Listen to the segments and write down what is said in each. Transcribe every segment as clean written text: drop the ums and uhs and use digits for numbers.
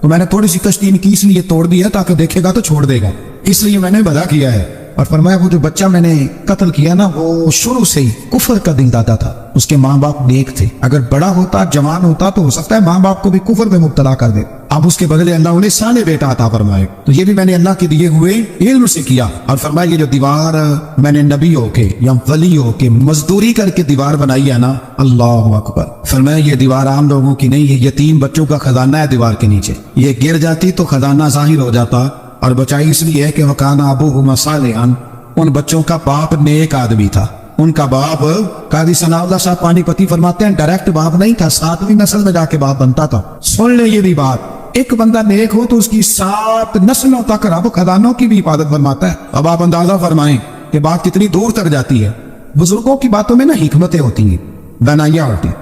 تو میں نے تھوڑی سی کشتی ان کی اس لیے توڑ دی ہے تاکہ دیکھے گا تو چھوڑ دے گا، اس لیے میں نے بھلا کیا ہے۔ اور فرمایا وہ جو بچہ میں نے قتل کیا نا وہ شروع سے ہی کفر کا دل دادا تھا، اس کے ماں باپ نیک تھے، اگر بڑا ہوتا جوان ہوتا تو ہو سکتا ہے ماں باپ کو بھی کفر میں مبتلا کر دے، اب اس کے بدلے اللہ انہیں صالح بیٹا عطا فرمائے۔ تو یہ بھی میں نے اللہ کے دیے ہوئے علم سے کیا۔ اور فرمایا یہ جو دیوار میں نے نبی ہو کے یا ولی ہو کے مزدوری کر کے دیوار بنائی ہے نا، اللہ اکبر، فرمایا یہ دیوار عام لوگوں کی نہیں، یہ یتیم بچوں کا خزانہ ہے دیوار کے نیچے، یہ گر جاتی تو خزانہ ظاہر ہو جاتا، اور بچائی اس لیے ہے کہ وَكَانَ أَبُوهُمَا صَالِحًا، ان بچوں کا باپ نیک آدمی تھا، ان کا باپ قاضی ثناء اللہ صاحب پانی پتی فرماتے ہیں ڈائریکٹ باپ نہیں تھا، 7ویں نسل میں جا کے باپ بنتا تھا۔ سن لیں یہ بھی بات، ایک بندہ نیک ہو تو اس کی 7 نسلوں تک رب خزانوں کی بھی حفاظت فرماتا ہے۔ اب آپ اندازہ فرمائیں کہ بات کتنی دور تک جاتی ہے۔ بزرگوں کی باتوں میں نا حکمتیں ہوتی ہیں، دانائیاں ہوتی ہیں۔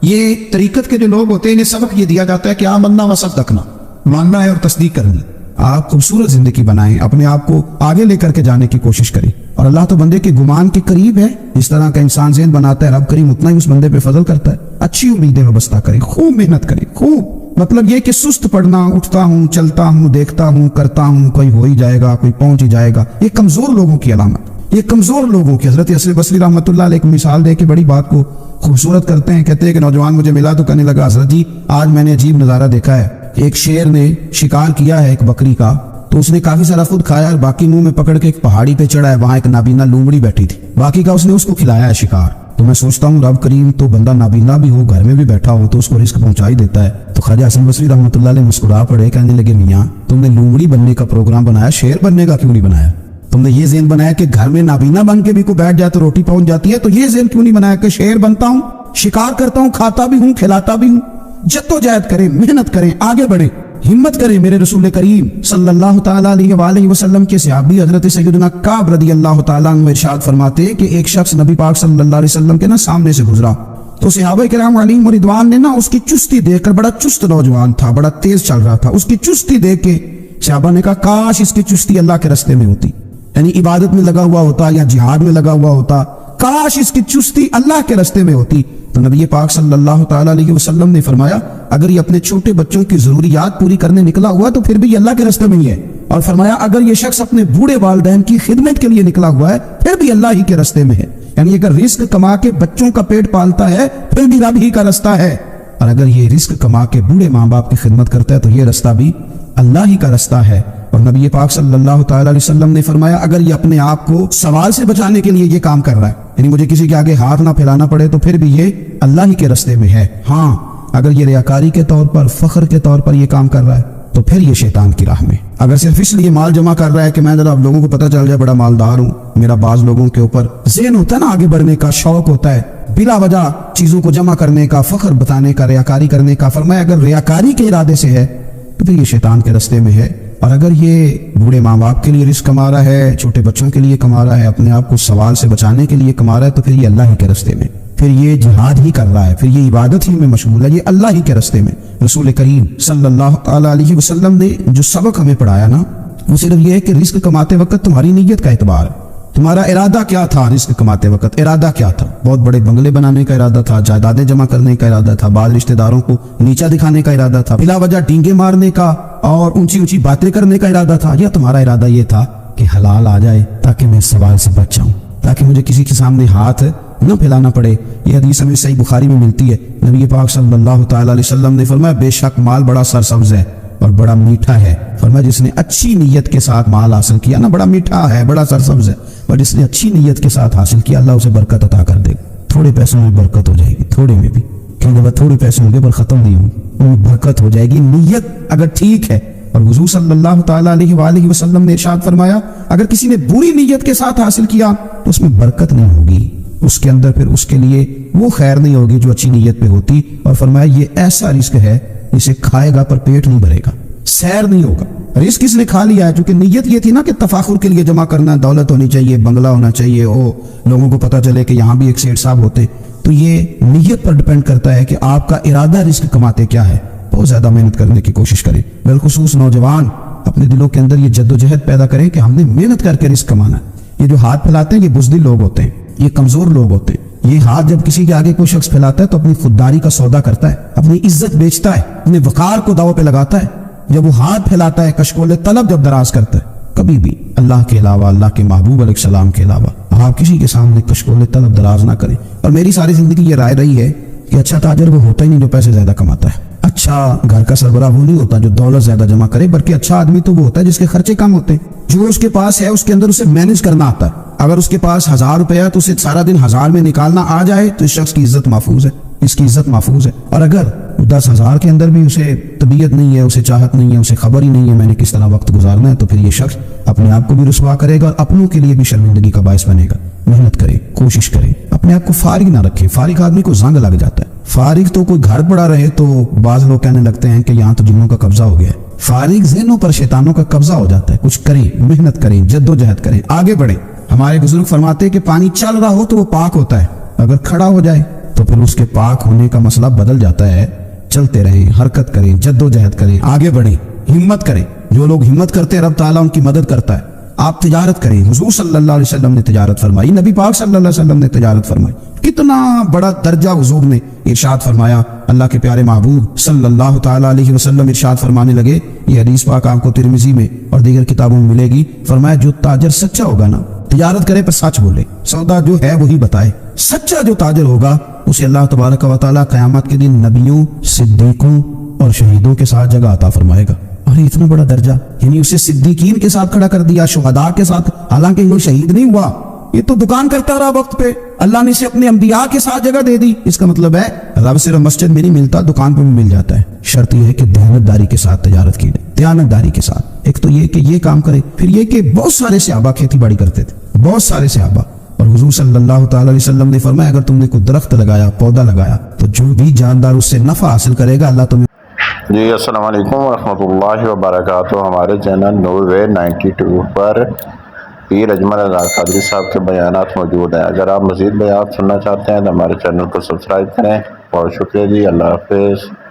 یہ طریقت کے جو لوگ ہوتے ہیں انہیں سبق یہ دیا جاتا ہے کہ آمنا و صدقنا، ماننا ہے اور تصدیق کرنی۔ آپ خوبصورت زندگی بنائیں، اپنے آپ کو آگے لے کر کے جانے کی کوشش کریں، اور اللہ تو بندے کے گمان کے قریب ہے، جس طرح کا انسان ذہن بناتا ہے رب کریم اتنا ہی اس بندے پہ فضل کرتا ہے۔ اچھی امیدیں وابستہ کریں، خوب محنت کریں، خوب، مطلب یہ کہ سست پڑنا، اٹھتا ہوں چلتا ہوں دیکھتا ہوں کرتا ہوں کوئی ہو ہی جائے گا کوئی پہنچ ہی جائے گا، یہ کمزور لوگوں کی علامت، یہ کمزور لوگوں کی۔ حضرت حسن بصری رحمۃ اللہ علیہ ایک مثال دے کے بڑی بات کو خوبصورت کرتے ہیں، کہتے ہیں کہ نوجوان مجھے ملا تو کہنے لگا حضرت جی آج میں نے عجیب نظارہ دیکھا ہے، ایک شیر نے شکار کیا ہے ایک بکری کا، تو اس نے کافی سارا خود کھایا اور باقی منہ میں پکڑ کے ایک پہاڑی پہ چڑھا ہے، وہاں ایک نابینا لومڑی بیٹھی تھی، باقی کا اس نے اس کو کھلایا ہے شکار۔ تو میں سوچتا ہوں رب کریم تو بندہ نابینا بھی ہو گھر میں بھی بیٹھا ہو تو اس کو رزق پہنچا ہی دیتا ہے۔ تو خواجہ حسن بصری رحمۃ اللہ علیہ مسکرا پڑے، کہنے لگے میاں تم نے لومڑی بننے کا پروگرام بنایا، شیر بننے کا کیوں نہیں بنایا؟ تم نے یہ ذہن بنایا کہ گھر میں نابینا بن کے بھی کوئی بیٹھ جائے تو روٹی پہنچ جاتی ہے، تو یہ ذہن کیوں نہیں بنایا کہ شیر بنتا ہوں، شکار کرتا ہوں، کھاتا بھی ہوں کھلاتا بھی ہوں؟ جدوجہد کریں، محنت کریں، آگے بڑھیں، ہمت کریں۔ میرے رسول کریم صلی اللہ تعالیٰ علیہ وآلہ وسلم کے صحابی حضرت سیدنا کعب رضی اللہ تعالیٰ عنہ ارشاد فرماتے کہ ایک شخص نبی پاک صلی اللہ علیہ وسلم کے سامنے سے گزرا، تو صحابہ کرام علیہم رضوان نے اس کی چستی دیکھ کر، بڑا چست نوجوان تھا، بڑا تیز چل رہا تھا، اس کی چستی دیکھ کے صحابہ نے کہا کاش اس کی چستی اللہ کے راستے میں ہوتی، یعنی عبادت میں لگا ہوا ہوتا یا جہاد میں لگا ہوا ہوتا، کاش اس کی چستی اللہ کے راستے میں ہوتی۔ تو نبی پاک صلی اللہ تعالیٰ علیہ وسلم نے فرمایا اگر یہ اپنے چھوٹے بچوں کی ضروریات پوری کرنے نکلا ہوا تو پھر بھی یہ اللہ کے راستے میں ہی ہے، اور فرمایا اگر یہ شخص اپنے بوڑھے والدین کی خدمت کے لیے نکلا ہوا ہے پھر بھی اللہ ہی کے راستے میں ہے، یعنی اگر رزق کما کے بچوں کا پیٹ پالتا ہے پھر بھی رب ہی کا راستہ ہے، اور اگر یہ رزق کما کے بوڑھے ماں باپ کی خدمت کرتا ہے تو یہ راستہ بھی اللہ ہی کا راستہ ہے۔ اور نبی پاک صلی اللہ تعالیٰ علیہ وسلم نے فرمایا اگر یہ اپنے آپ کو سوال سے بچانے کے لیے یہ کام کر رہا ہے، یعنی مجھے کسی کے آگے ہاتھ نہ پھیلانا پڑے، تو پھر بھی یہ اللہ ہی کے راستے میں ہے۔ ہاں اگر یہ ریاکاری کے طور پر، فخر کے طور پر یہ کام کر رہا ہے تو پھر یہ شیطان کی راہ میں۔ اگر صرف اس لیے مال جمع کر رہا ہے کہ میں ذرا لوگوں کو پتہ چل جائے بڑا مالدار ہوں، میرا بعض لوگوں کے اوپر ذہن ہوتا ہے نا آگے بڑھنے کا، شوق ہوتا ہے بلا وجہ چیزوں کو جمع کرنے کا، فخر بتانے کا، ریاکاری کرنے کا، فرمایا اگر ریاکاری کے ارادے سے ہے تو پھر یہ شیطان کے راستے میں ہے۔ اور اگر یہ بوڑھے ماں باپ کے لیے رزق کما رہا ہے، چھوٹے بچوں کے لیے کما رہا ہے، اپنے آپ کو سوال سے بچانے کے لیے کما رہا ہے تو پھر یہ اللہ ہی کے راستے میں، پھر یہ جہاد ہی کر رہا ہے، پھر یہ عبادت ہی میں مشغول ہے، یہ اللہ ہی کے راستے میں۔ رسول کریم صلی اللہ تعالیٰ علیہ وسلم نے جو سبق ہمیں پڑھایا نا وہ صرف یہ ہے کہ رزق کماتے وقت تمہاری نیت کا اعتبار ہے، تمہارا ارادہ کیا تھا رزق کماتے وقت، ارادہ کیا تھا؟ بہت بڑے بنگلے بنانے کا ارادہ تھا، جائیدادیں جمع کرنے کا ارادہ تھا، بعض رشتہ داروں کو نیچا دکھانے کا ارادہ تھا، بلا وجہ ڈینگے مارنے کا اور اونچی اونچی باتیں کرنے کا ارادہ تھا، یا تمہارا ارادہ یہ تھا کہ حلال آ جائے تاکہ میں سوال سے بچ جاؤں، تاکہ مجھے کسی کے سامنے ہاتھ نہ پھیلانا پڑے؟ یہ حدیث ہمیں صحیح بخاری میں ملتی ہے، نبی پاک صلی اللہ تعالیٰ علیہ وسلم نے فرمایا بے شک مال بڑا سرسبز ہے اور بڑا میٹھا ہے، فرمایا جس نے اچھی نیت کے ساتھ مال حاصل کیا نا، بڑا میٹھا ہے بڑا سرسبز ہے، اور جس نے اچھی نیت کے ساتھ حاصل کیا اللہ اسے برکت عطا کر دے گا۔ تھوڑے پیسوں میں برکت ہو جائے گی، تھوڑے میں بھی، کیونکہ تھوڑے پیسے ہوں گے پر ختم نہیں ہوں، ان میں برکت ہو جائے گی نیت اگر ٹھیک ہے۔ اور حضور صلی اللہ تعالیٰ علیہ وآلہ وسلم نے ارشاد فرمایا اگر کسی نے بری نیت کے ساتھ حاصل کیا تو اس میں برکت نہیں ہوگی، اس کے اندر پھر اس کے لیے وہ خیر نہیں ہوگی جو اچھی نیت پہ ہوتی، اور فرمایا یہ ایسا رزق ہے جسے کھائے گا پر پیٹ نہیں بھرے گا، سیر نہیں ہوگا۔ رزق کس نے کھا لیا ہے؟ چونکہ نیت یہ تھی نا کہ تفاخر کے لیے جمع کرنا، دولت ہونی چاہیے، بنگلہ ہونا چاہیے، لوگوں کو پتہ چلے کہ یہاں بھی ایک سیٹ صاحب ہوتے، تو یہ نیت پر ڈیپینڈ کرتا ہے کہ آپ کا ارادہ رزق کماتے کیا ہے۔ بہت زیادہ محنت کرنے کی کوشش کریں، بالخصوص نوجوان اپنے دلوں کے اندر یہ جدوجہد پیدا کریں کہ ہم نے محنت کر کے رزق کمانا ہے۔ یہ جو ہاتھ پھیلاتے ہیں یہ بزدل لوگ ہوتے ہیں، یہ کمزور لوگ ہوتے ہیں، یہ ہاتھ جب کسی کے آگے کوئی شخص پھیلاتا ہے تو اپنی خودداری کا سودا کرتا ہے، اپنی عزت بیچتا ہے، اپنے وقار کو داؤ پہ لگاتا ہے، جب وہ ہاتھ پھیلاتا ہے کشکول طلب جب دراز کرتا ہے، کبھی بھی اللہ کے علاوہ، اللہ کے محبوب علیہ السلام کے علاوہ آپ کسی کے سامنے کشکول طلب دراز نہ کریں۔ اور میری ساری زندگی یہ رائے رہی ہے کہ اچھا تاجر وہ ہوتا ہی نہیں جو پیسے زیادہ کماتا ہے، اچھا گھر کا سربراہ وہ نہیں ہوتا جو دولت زیادہ جمع کرے، بلکہ اچھا آدمی تو وہ ہوتا ہے جس کے خرچے کم ہوتے ہیں، جو اس کے پاس ہے اس کے اندر اسے مینج کرنا آتا ہے۔ اگر اس کے پاس 1000 روپے ہے تو اسے سارا دن 1000 میں نکالنا آ جائے تو اس شخص کی عزت محفوظ ہے، اس کی عزت محفوظ ہے۔ اور اگر 10,000 کے اندر بھی اسے طبیعت نہیں ہے، اسے چاہت نہیں ہے، اسے خبر ہی نہیں ہے میں نے کس طرح وقت گزارنا ہے، تو پھر یہ شخص اپنے آپ کو بھی رسوا کرے گا اور اپنوں کے لیے بھی شرمندگی کا باعث بنے گا۔ محنت کرے، کوشش کرے، اپنے آپ کو فارغ نہ رکھے۔ فارغ آدمی کو زنگ لگ جاتا ہے۔ فارغ تو کوئی گھر پڑا رہے تو بعض لوگ کہنے لگتے ہیں کہ یہاں تو جنوں کا قبضہ ہو گیا ہے۔ فارغ ذہنوں پر شیطانوں کا قبضہ ہو جاتا ہے۔ کچھ کریں، محنت کریں، جد و جہد کریں، آگے بڑھیں۔ ہمارے بزرگ فرماتے ہیں کہ پانی چل رہا ہو تو وہ پاک ہوتا ہے، اگر کھڑا ہو جائے تو پھر اس کے پاک ہونے کا مسئلہ بدل جاتا ہے۔ چلتے رہیں، حرکت کریں، جد و جہد کریں، آگے بڑھیں، ہمت کریں۔ جو لوگ ہمت کرتے ہیں رب تعالیٰ ان کی مدد کرتا ہے۔ آپ تجارت کریں، حضور صلی اللہ علیہ وسلم نے تجارت فرمائی، نبی پاک صلی اللہ علیہ وسلم نے تجارت فرمائی۔ کتنا بڑا درجہ حضور نے ارشاد فرمایا۔ اللہ کے پیارے محبوب صلی اللہ تعالیٰ علیہ وسلم ارشاد فرمانے لگے، یہ حدیث پاک آپ کو ترمذی میں اور دیگر کتابوں میں ملے گی، فرمایا جو تاجر سچا ہوگا نا، تجارت کرے پر سچ بولے، سودا جو ہے وہی بتائے، سچا جو تاجر ہوگا اسے اللہ تبارک و تعالیٰ قیامت کے دن نبیوں، صدیقوں اور شہیدوں کے ساتھ جگہ عطا فرمائے گا۔ اور اتنا بڑا درجہ، یعنی اسے صدیقین کے ساتھ کھڑا کر دیا، شہداء کے ساتھ، حالانکہ یہ شہید نہیں ہوا، یہ تو دکان کرتا رہا وقت پہ، اللہ نے اسے اپنے انبیاء کے ساتھ جگہ دے دی۔ اس کا مطلب ہے رب صرف مسجد میں نہیں ملتا، دکان پہ بھی مل جاتا ہے۔ شرط یہ ہے کہ دیانتداری کے ساتھ تجارت کی جائے، دیانتداری کے ساتھ۔ ایک تو یہ کہ یہ کام کرے، پھر یہ کہ بہت سارے صحابہ کھیتی باڑی کرتے تھے، بہت سارے صحابہ، اور حضور صلی اللہ تعالی علیہ وسلم نے فرمایا اگر تم نے کوئی درخت لگایا، پودا لگایا، تو جو بھی جاندار اس سے نفع حاصل کرے گا اللہ تمہیں۔ جی السلام علیکم ورحمۃ اللہ وبرکاتہ۔ ہمارے چینل نور وے 92 پر پیر اجمل اظہار قادری صاحب کے بیانات موجود ہیں۔ اگر آپ مزید بیانات سننا چاہتے ہیں تو ہمارے چینل کو سبسکرائب کریں۔ بہت شکریہ جی، اللہ حافظ۔